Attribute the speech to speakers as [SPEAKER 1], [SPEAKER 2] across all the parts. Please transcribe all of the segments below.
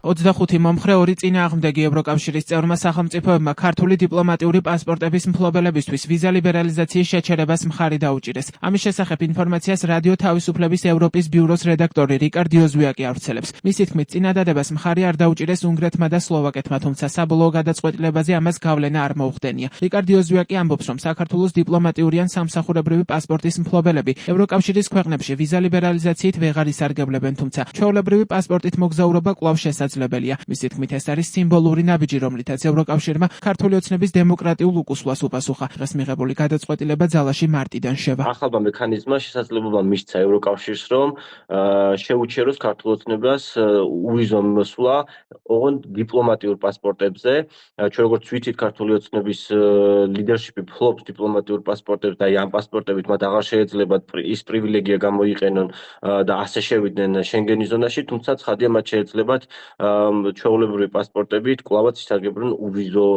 [SPEAKER 1] 25 მომხრე ორი წინააღმდეგი ევროკავშირის წევრმა სახელმწიფოებმა ქართული დიპლომატიური პასპორტების მფლობელებისთვის ვიზა ლიბერალიზაციის შეჩერებას მხარი დაუჭირეს. ამის შესახებ ინფორმაციას რადიო თავისუფლების ევროპის ბიუროს რედაქტორი რიკარდ იოზვიაკი ავრცელებს. მისი თქმით, წინადადებას მხარი არ დაუჭირეს უნგრეთმა და სლოვაკეთმა, თუმცა საბოლოო გადაწყვეტილებაზე ამას გავლენა არ მოუხდენია. რიკარდ იოზვიაკი ამბობს, რომ საქართველოს დიპლომატიური ან სამსახურებრივი პასპორტის მფლობელები ევროკავშირის ქვეყნებში ვიზა ლიბერალიზაციით ვეღარ ისარგებლებენ, თუმცა ჩვეულებრივი პასპორტით მოგზაურობა კვლავ შესაძლებელია. მისი თქმით, ეს არის სიმბოლური ნაბიჯი, რომლითაც ევროკავშირმა ქართული ოცნების დემოკრატიულ უკუსვლას უპასუხა. დღეს მიღებული გადაწყვეტილება ძალაში მარტიდან შევა.
[SPEAKER 2] ახალმა მექანიზმმა შესაძლებლობა მისცა ევროკავშირს, რომ შეუჩეროს ქართულ ოცნებას უვიზო მოსვლა ოღონდ დიპლომატიურ პასპორტებზე. ჩვენ როგორც ვიცით, ქართული ოცნების ლიდერშიპი ფლობს დიპლომატიურ პასპორტებს და ამ პასპორტებით მათ აღარ შეეძლებათ ის პრივილეგია გამოიყენონ და ასე შევიდნენ შენგენის ზონაში, თუმცა ცხადია მათ შეეძლებათ ჩვეულებრივი პასპორტებით კვლავაც ისარგებლონ უვიზო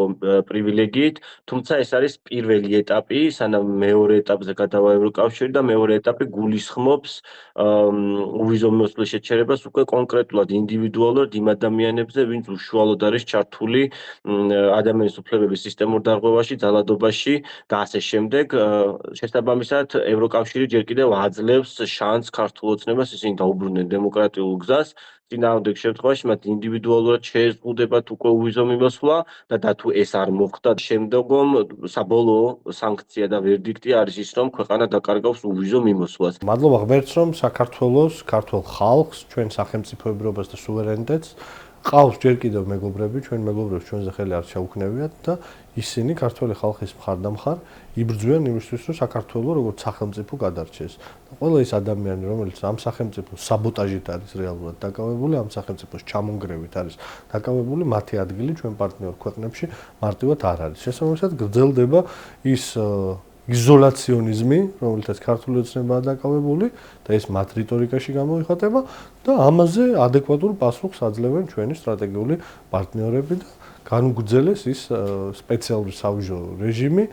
[SPEAKER 2] პრივილეგიით, თუმცა ეს არის პირველი ეტაპი, სანამ მეორე ეტაპზე გადავა ევროკავშირი და მეორე ეტაპი გულისხმობს უვიზო მოსვლის შეჩერებას უკვე კონკრეტულად ინდივიდუალურად იმ ადამიანებზე, ვინც უშუალოდ არის ჩართული ადამიანის უფლებების სისტემურ დარღვევაში, ძალადობაში და ასე შემდეგ. შესაბამისად, ევროკავშირი ჯერ კიდევ აძლევს შანსს ქართულ ოცნებას ისინი დაუბრუნდნენ დემოკრატიულ გზას. წინააღმდეგ შემთხვევაში მათ ინდივიდუალურად შეეზღუდებათ უკვე უვიზო მიმოსვლა და თუ ეს არ მოხდა, შემდგომ საბოლოო სანქცია და ვერდიქტი არის ის, რომ ქვეყანა დაკარგავს უვიზო მიმოსვლას.
[SPEAKER 3] მადლობა ღმერთს, რომ საქართველოს, ქართულ ხალხს, ჩვენ სახელმწიფოებრობას და სუვერენიტეტს ყავს ჯერ კიდევ მეგობრები, ჩვენ მეგობრებს ჩვენზე ხელი არ ჩაუქნევიათ და ისინი ქართული ხალხის მხარდამხარ იბრძვიან იმისთვის, რომ საქართველო როგორც სახელმწიფო გადარჩეს. ყველა ის ადამიანი, რომელიც ამ სახელმწიფოს საბოტაჟით არის რეალურად დაკავებული, ამ სახელმწიფოს ჩამონგრევით არის დაკავებული, მათი ადგილი ჩვენ პარტნიორ ქვეყნებში მარტივად არ არის. შესაბამისად, გრძელდება ის იზოლაციონიზმი, რომელთაც ქართული ოცნებაა დაკავებული და ეს მათ რიტორიკაში გამოიხატება და ამაზე ადეკვატურ პასუხს აძლევენ ჩვენი სტრატეგიული პარტნიორები და განუგრძელეს ის სპეციალური საუჟო რეჟიმი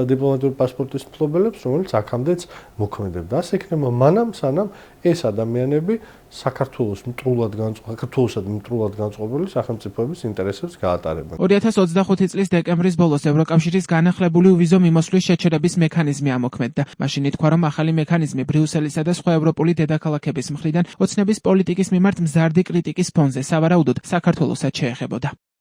[SPEAKER 3] დიპლომატიური პასპორტის მფლობელებს, რომელიც აქამდეც მოქმედებდა. ასე იქნება მანამ, სანამ ეს ადამიანები საქართველოსად მტრულად განწყობილი სახელმწიფოების ინტერესებს გაატარებენ.
[SPEAKER 1] 2025 წლის დეკემბრის ბოლოს ევროკავშირის განახლებული უვიზო მიმოსვლის შეჩერების მექანიზმი ამოქმედდა. მაშინ ითქვა, რომ ახალი მექანიზმი ბრიუსელისა და სხვა ევროპული დედაქალაქების მხრიდან ოცნების პოლიტიკის მიმართ მზარდი კრიტიკის ფონზე სავარაუდოდ საქართველოსაც შეეხებოდა.